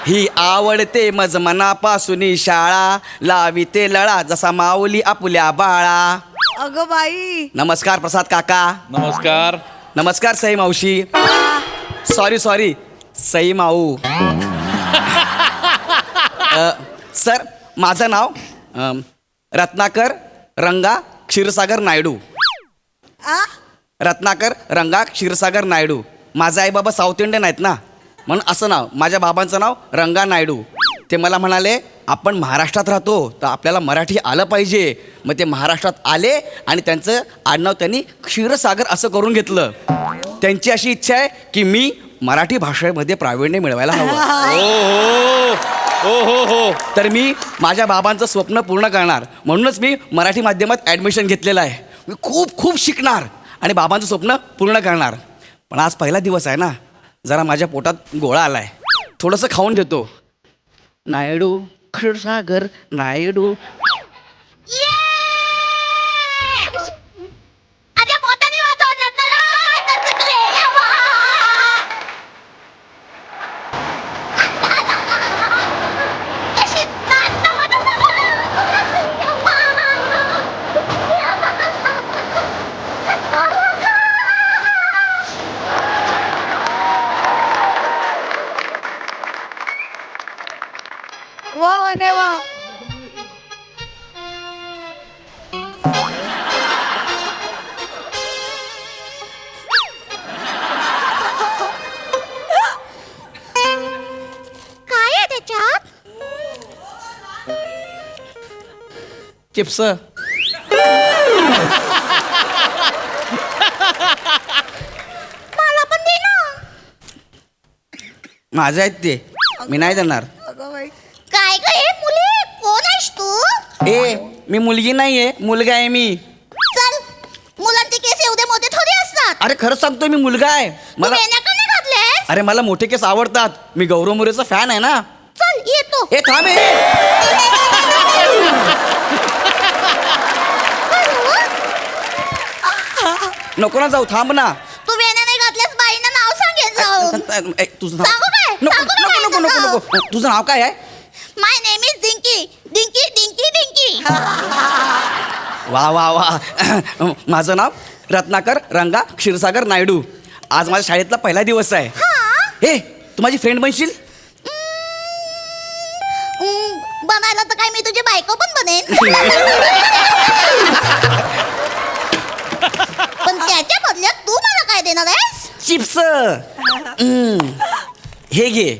ही आवडते मज मनापासून शाळा, लाविते लळा जसा माऊली आपुल्या बाळा. अगं बाई. नमस्कार प्रसाद काका. नमस्कार. नमस्कार सई मावशी. सॉरी सई माऊ. सर माझं नाव रत्नाकर रंगा क्षीरसागर नायडू. रत्नाकर रंगा क्षीरसागर नायडू. माझे आई बाबा साऊथ इंडियन आहेत ना, म्हणून असं नाव. माझ्या बाबांचं नाव रंगा नायडू. ते मला म्हणाले आपण महाराष्ट्रात राहतो तर आपल्याला मराठी आलं पाहिजे. मग ते महाराष्ट्रात आले आणि त्यांचं आडनाव त्यांनी क्षीरसागर असं करून घेतलं. त्यांची अशी इच्छा आहे की मी मराठी भाषेमध्ये प्रावीण्य मिळवायला हवं. हो. तर मी माझ्या बाबांचं स्वप्न पूर्ण करणार म्हणूनच मी मराठी माध्यमात ॲडमिशन घेतलेलं आहे. मी खूप खूप शिकणार आणि बाबांचं स्वप्न पूर्ण करणार. पण आज पहिला दिवस आहे ना, जरा माझ्या पोटात गोळा आलाय. थोडंसं खाऊन देतो. नायडू क्षीरसागर नायडू. वा वा वा. काय आहे त्याच्यात? चिप्स. मला पण दे ना. माझे आहेत ते, मी नाही देणार. अगं बाई. काय ग हे मुली, कोण आहेस तू? ए मी मुलगी नाही आहे, मुलगा आहे मी. चल, मुलांचे केस एवढे मोठे थोडी असतात. अरे खरंच सांगतोय मी मुलगा आहे. तू मला वेण्या का नाही घातलेस? अरे मला मोठे केस आवडतात. मी गौरव मोरेचा फॅन आहे ना. चल येतो. ए थांब. नको ना जाऊ, थांब ना. तू वेण्या नाही घातल्यास बाईंना नाव सांगेल जाऊन. तुझं नाव सांगू काय? नको सांगू नको काय नको नको तुझं? नको. तुझं नाव काय आहे? My name is Dinky Dinky Dinky Dinky. वा वा वा. माझं नाव रत्नाकर रंगा क्षीरसागर नायडू. आज माझ्या शाळेतला पहिला दिवस आहे. ए तू माझी फ्रेंड बनशील? बनायला तर काय मी तुझी बायको पण बनेन. पण त्याच्या बदल्यात तू मला काय देणार आहेस? चिप्स. हे घे.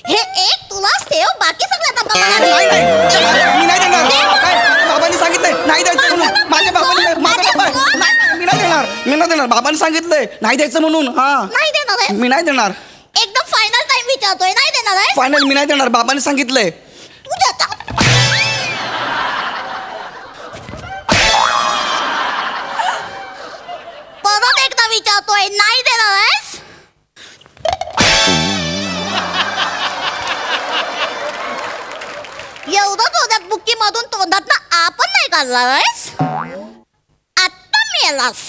हे एक तुलाच ठेव, बाकी सगळं आता नाही, मला नाही, मी नाही देणार. काय? बाबांनी सांगितलंय नाही द्यायचं म्हणून. माझ्या बाबांनी मी नाही देणार. मी नाही देणार. बाबांनी सांगितलंय नाही द्यायचं म्हणून. हा नाही देणार आहे. मी नाही देणार. एकदम फायनल टाइम विचारतोय, नाही देणार आहे. फायनल मी नाही देणार. बाबांनी सांगितलंय. तू देता. परत एकदा विचारतोय, नाही देणार आहेस? एवढं तोंडात बुक्की मधून तोंडात ना आपण नाही काढणार आहेस? आता मेलास.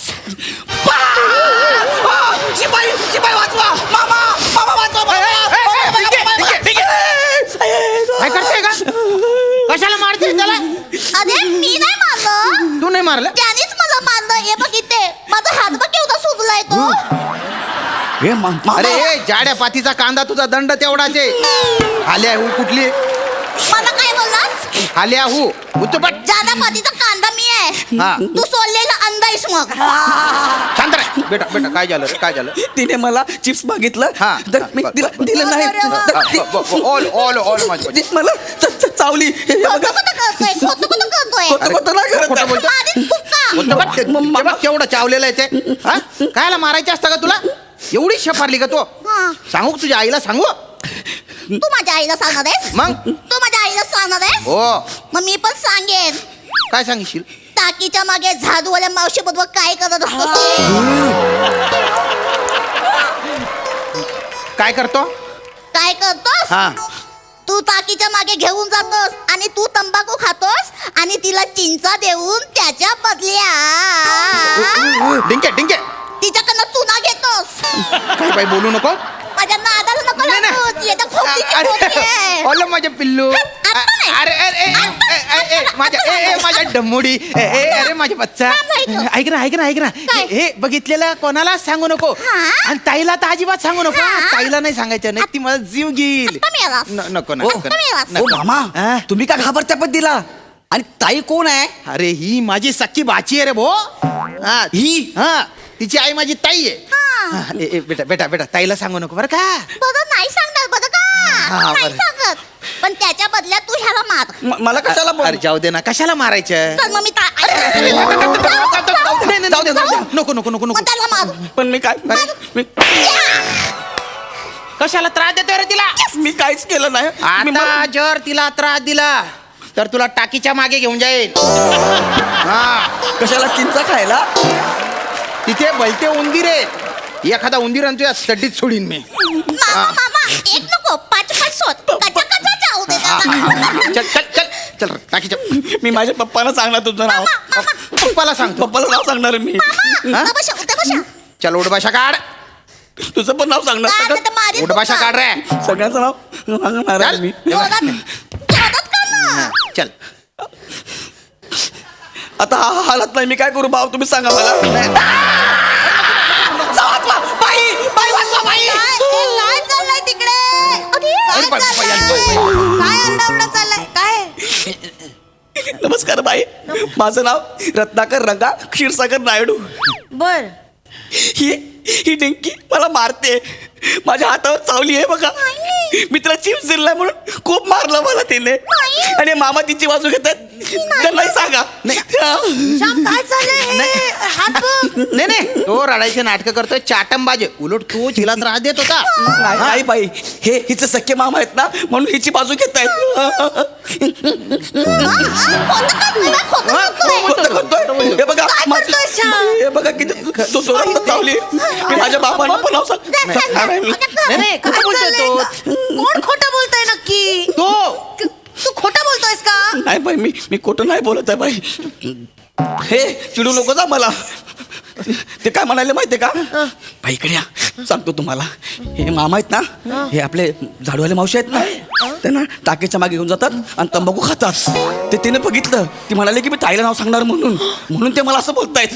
शिपाई शिपाई वाचवा. मामा मामा वाचवा. काय करते का? कशाला मारते त्याला? अरे मी नाही मारलं, तू नाही मारलं? त्यानेच मला मारलं. हे बघ इथे माझा हात बघ केवढा सुजलाय तो. अरे ए, जाड्या पातीचा कांदा तुझा दंड तेवढाचे. आल्या हू कुठली? मला काय बोललास? आल्या हू उच्चपट. जादा पातीचा कांदा मी आहे. हा. तू सोडलेला अंडा आहेस मग. शांत रे. बेटा बेटा काय झालं रे? काय झालं? तिने मला चिप्स मागितलं हा. तर मी दिलं नाही. ऑल ऑल ऑल माझी ती मला चावली. हे बघा. खोटं खोटं करतोय, खोटं खोटं करतोय. खोटं खोटं नाही करत. खोटं बोलतो. मारीन कुक्का. उच्चपट. ते बघ केवढं चावलेलं आहे ते. हा? कायला मारायचं असतं का तुला? एवढी शेफारली का तू? हा. सांगू का तुझ्या आईला सांगू? तू माझ्या आईला सांगणार आहेस? मग? तू माझ्या आईला सांगणार आहेस? हो. मग मी पण सांगेन. काय सांगशील? टाकीच्या मागे झाडूवाल्या मावशी बरोबर काय करत असतोस ते? काय करतो? काय करतोस? हा. तू टाकीच्या मागे घेऊन जातोस आणि तू तंबाखू खातोस आणि तिला चिंचा देऊन त्याच्या बदल्या डिंके डिंके तिच्याकडनं चुना घेतोस. काय बाई बोलू नको. माझ्या नादाला नको नको लागू. ती आता खोपटीची खोपटी आहे. ओलं माझ्या पिल्लू नाही. अरे अरे माझ्या डम्मुडी अरे माझ्या बच्चा ऐक ना काय? हे बघितलेलं कोणाला सांगू नको हा? आणि ताईला तर अजिबात सांगू नको हा? ताईला नाही सांगायचं नाही ती मला जीव घेईल आत्ता मिळालास. नको आत्ता मिळालास. ओ मामा हा? तुम्ही का घाबरत्या पद्धतीला आणि ताई कोण आहे अरे ही माझी सख्खी बाची आहे रे भो हा ही हा तिची आई माझी ताई आहे हा. हा, बेटा ताईला सांगू नको बरं का बघा नाही सांगणार बघा हा, का नाही बरं. सांगत पण त्याच्या बदल्यात तू ह्याला मार. मला कशाला अरे जाऊ दे ना कशाला मारायचं चल मग मी जाऊ दे नको मग त्याला मारू. पण मी काय मी कशाला त्रास देतोय रे तिला मी काहीच केलं नाही मी आता जर तिला त्रास दिला तर तुला टाकीच्या मागे घेऊन जाईल हा कशाला चिंचा खायला तिथे भलते उंदीर आहेत एखादा उंदीर आणतो या सड्डीत सोडीन मी मामा एक नको पाच शोध कचा जाऊ दे त्याला. चल टाकीच्या मी माझ्या पप्पाला सांगणार तुझं नाव पप्पाला सांगतो पप्पाला नाव सांगणार मी हा? उठा बशा. चल उडभाषा काढ तुझं पण नाव सांगणार काय सगळं- आता मारीन उडभाषा तुला. काढ रे सगळ्यांचं नाव सांगणार आहे चल. मी जोरात कर ना. चल आता हा हालत नाही मी काय करू भाऊ तुम्ही सांगा मला काय चाललंय तिकडे काय चाललंय? काय अंडावडा चाललाय काय नमस्कार बाई माझं नाव रत्नाकर रंगा क्षीरसागर नायडू बर ही डेंकी मला मारते माझ्या हातावर चावली आहे बघा मी तिला चिप्स दिलाय म्हणून खूप मारलं मला तिने आणि मामा तिची बाजू घेतात त्यांनाही सांगा श्याम काय चाललंय हात बघ. नाही तो रडायचे नाटकं करतोय चाटंबाजे उलट तू तिला त्रास देत होता नाही बाई हे हिचे सख्खे मामा आहेत ना म्हणून हिची बाजू घेत हे बघा काय करतोय श्याम? हे बघा किती जोरात चावली मी माझ्या बाबांना पण नाव सांगणार आहे मी. नाही कुठं बोलतोय तो कोण खोटं बोलतोय नक्की तो तू खोटं बोलतोयस का नाही बाई मी खोटं नाही बोलत आहे बाई हे चिडू नको जा मला ते काय म्हणाले माहितीये का बाई इकडे या सांगतो तुम्हाला हे मामा आहेत ना हे आपले झाडूवाले मावशी आहेत ना त्यांना टाकेच्या मागे घेऊन जातात आणि तंबाखू खातात ते तिने बघितलं ती म्हणाले की मी ताईला नाव सांगणार म्हणून ते मला असं बोलतायत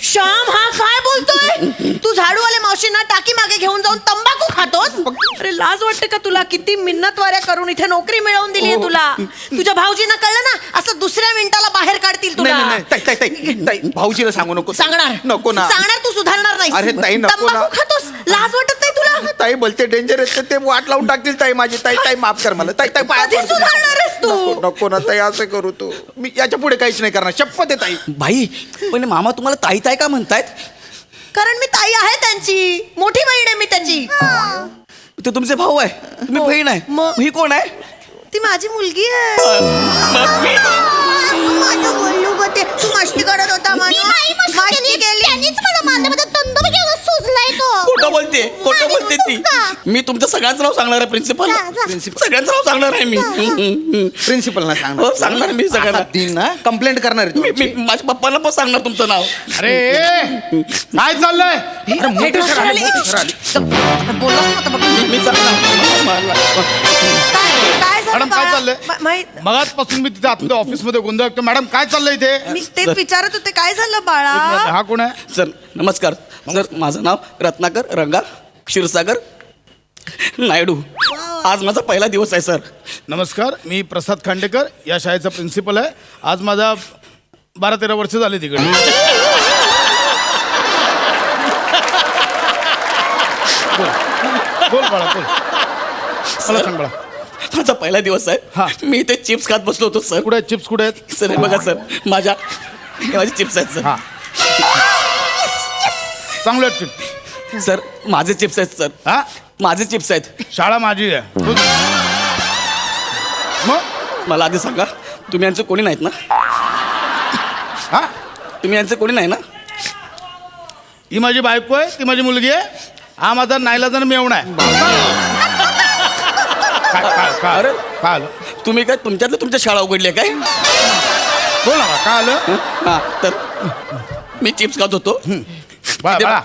श्याम हा काय बोलतोय तू झाडूवाले मावशींना टाकी मागे घेऊन जाऊन तंबाखू खातोस अरे लाज वाटते का तुला किती मिन्नतवाऱ्या करून इथे नोकरी मिळवून दिली तुला तुझ्या भाऊजींना कळलं ना असं दुसऱ्या मिनिटाला बाहेर काढतील तुला नाही ताई भाऊजीला सांगू नको सांगणार नको ना सांगणार तू सुधारणार नाही अरे ताई, नको ना. तंबाखू खातोस लाज वाटत नाही तुला ताई बोलते डेंजर आहे ते वाट लावून टाकतील ताई माझी ताई माफ कर मला ताई पाया कधी पडतो. सुधारणार आहेस तू? नको ना ताई असं करू तू मी याच्या पुढे काहीच नाही करणार शपथ आहे ताई बाई पण मामा तुम्हाला ताई ताई का म्हणतायत कारण मी ताई आहे त्यांची मोठी बहीण आहे मी त्याची ते तुमचे भाऊ आहे तुम्ही हो. बहीण आहे मग? ही कोण आहे ती माझी मुलगी आहे माझं बोलू ग ते तू मस्ती करत होता म्हणून मस्ती केली त्यांनीच मला मारलं माझा तंदूर घेऊन सुजलाय तो खोटं बोलते ती मी तुमचं सगळ्यांचं नाव सांगणार आहे प्रिन्सिपल जा, जा. सगळ्यांचं नाव सांगणार आहे मी प्रिन्सिपल ना हो सांगणार मी सगळ्यांना दिन ना कंप्लेंट करणार आहे मी तू. मी माझ्या पप्पांना पण सांगणार तुमचं नाव अरे काय चाललंय अरे मोठे सर आले, मोठे सर आले. बोललास ना मी सांगणार काय झालं मॅडम काय बाळा? चाललंय माहित मगाचपासून मी तिथे आतमध्ये ऑफिसमध्ये गोंधळ करतो मॅडम काय चाललंय इथे मी तेच विचारत होते काय झालं बाळा हा कोण आहे सर नमस्कार सर माझं नाव रत्नाकर रंगा क्षीरसागर नायडू आज माझा पहिला दिवस आहे सर नमस्कार मी प्रसाद खांडेकर या शाळेचा प्रिन्सिपल आहे आज माझा 12-13 वर्ष झाले तिकडे बोल बाळा बोल मला सांग बाळा माझा पहिला दिवस हा. आहे मी इथे चिप्स खात बसलो होतो सर कुठे आहेत चिप्स कुठे आहेत सर हे बघा सर हे माझे चिप्स आहेत सर हा चांगले आहेत चिप्स सर माझे चिप्स आहेत सर हा माझे चिप्स आहेत शाळा माझी आहे मग मला आधी सांगा तुम्ही यांचं कोणी नाहीत ना हा तुम्ही यांचं कोणी नाही ना ही माझी बायको आहे ती माझी मुलगी आहे हा माझा नाईलाजानं मेवणा आहे काय अरे. आलं तुम्ही काय तुमच्यातलं तुमच्या शाळा उघडली आहे काय बोल ना काय आलं हा तर मी चिप्स खात होतो बाळा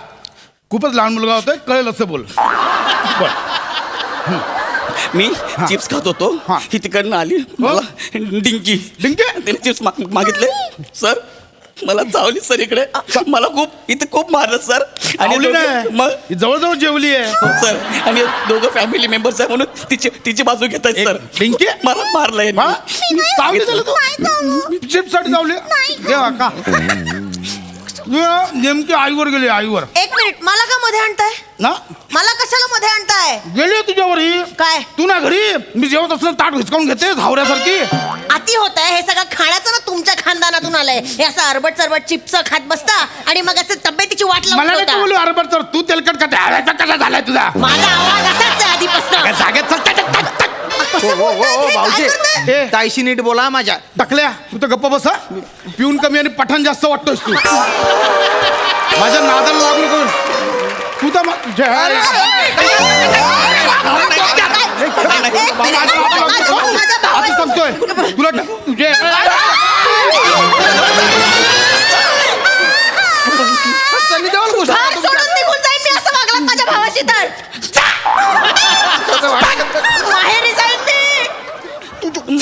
खूपच लहान मुलगा होतोय कळेल असं बोल बोल मी चिप्स खात होतो हा. ही तिकडनं आली मला डिंकी डिंकी? तिने चिप्स मागितले सर मला चावली सर इकडे मला इथे खूप मारलं सर आवली दोघे- नाही मग ही जवळजवळ जेवली आहे सर आणि दोघं फॅमिली मेंबर्स आहे म्हणून तिची बाजू घेतात एक सर डिंकी? मला मारलंय हा? चावली त्याला तू नाही चावलं. चिप्स साठी चावली देवा का नेमकी आईवर गेली आईवर एक मिनिट मला का मध्ये आणताय ना मला कशाला मध्ये आणताय गेली तुझ्यावर ही काय तू ना घरी मी जेवत असताना ताट हिसकावून घेते हावऱ्यासारखी अति होत आहे हे सगळं खाण्याचं ना तुमच्या खानदानातून आलंय हे असं अरबट चरबट चिप्स खात बसता आणि मग असं तब्येतीची वाट मला लावून नाही ठेवता. बोलू अरे बरं तर तू तेलकट का हव्याचा कसा झालाय तुझा माझा आवाज असाच आहे आधीपासून जागेत चल, टक, टक, टक. कसं बोलताय हे? काय भाऊजी करताय? ए, ताईशी नीट बोला माझ्या टाकल्या तू तर गप्प बसा पिऊन कमी आणि पठाण जास्त वाटतोस तू माझ्या नादाला लागलो करून तू तर आता सांगतोय तुला तुझे फार सोडून निघून जाईन मी असं वागलात माझ्या भावाशी तर माहेरी जाईन मी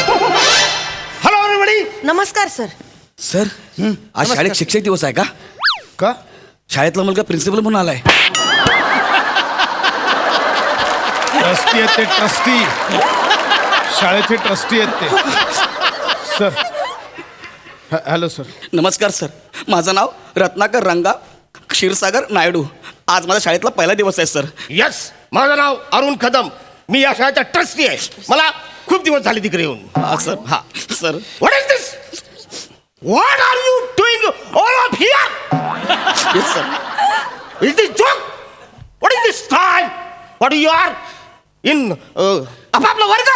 हॅलो एव्हरीबडी नमस्कार सर सर आज शाळेत शिक्षक दिवस आहे का का शाळेतला मुलगा प्रिन्सिपल म्हणून आलाय ट्रस्टी आहेत ते ट्रस्टी शाळेचे ट्रस्टी आहेत ते सर हॅलो सर नमस्कार सर माझं नाव रत्नाकर रंगा क्षीरसागर नायडू आज माझ्या शाळेतला पहिला दिवस आहे सर यस माझं नाव अरुण कदम मी या शाळेचा ट्रस्टी आहे मला खूप दिवस झाले तिकडे येऊन हा सर हा sir what is this what are you doing all of here yes sir is this joke what is this time what you are in आपापला वर्ग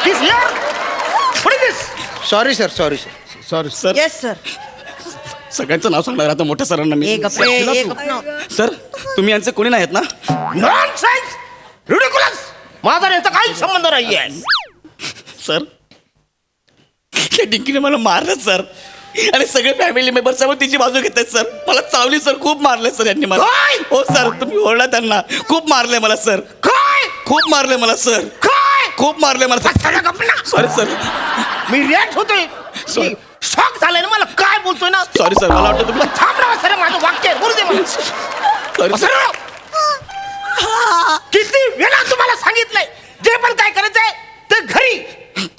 this here what is this sorry sir sorry sir sorry sir yes sir सगळ्यांचं नाव सांगणार आता मोठ्या सरांना मी एक गप्पे एक गप्प सर तुम्ही यांचे कोणी नाहीत ना नॉनसेन्स रिडिक्युलस माझा यांचा काही संबंध नाही आहे सर त्या डिंकीने मला मारलं सर आणि सगळे फॅमिली मेंबर्स त्यामुळे तिची बाजू घेत आहेत सर मला चावली सर खूप मारले सर यांनी मला काय? हो सर तुम्ही ओरडा त्यांना खूप मारले मला सर काय खूप मारले मला सर काय खूप मारले मला सगळं गप्पा सॉरी सर मी रिॲक्ट होतोय Sorry. शॉक झालाय ना मला काय बोलतोय ना सॉरी सर मला वाटतं तुम्ही थांब ना सर माझं वाक्य आहे. बोलू दे मला सॉरी सर सरळ. किती वेळा तुम्हाला सांगितलंय जे पण काय करायचंय ते घरी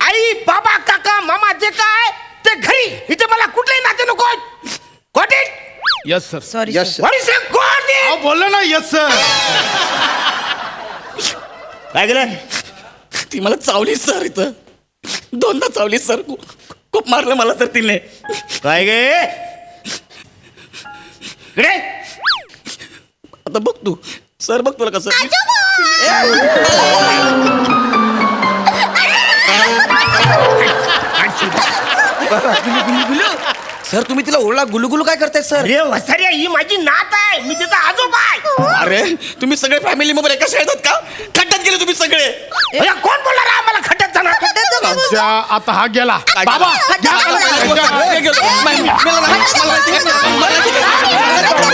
आई बाबा काका मामा जे काय ते घरी इथे मला कुठलेही नाते नको got it yes sir sorry yes sir what is got अहो इट बोललो ना यस सर काय केलं ती मला चावली सर इथं दोनदा चावली सर खूप मारलं मला तर तिने काय गे इकडे आता बघ तू सर बघ तुला कसं सर तुम्ही तिला ओरडा गुलुगुलू काय करताय सर अरे वसाऱ्या ही माझी नात आहे मी तिचा आजोबा आहे अरे तुम्ही सगळे फॅमिली मेंबर एका शाळेत आहेत का खड्ड्यात गेले तुम्ही सगळे अरे, कोण बोलणार आहे आम्हाला खड्ड्यात जाणार आमच्या आता हा गेला काय बाबा गेला? घ्या त्याला. गेलो. मला- मला- मला- मला- मला- मला-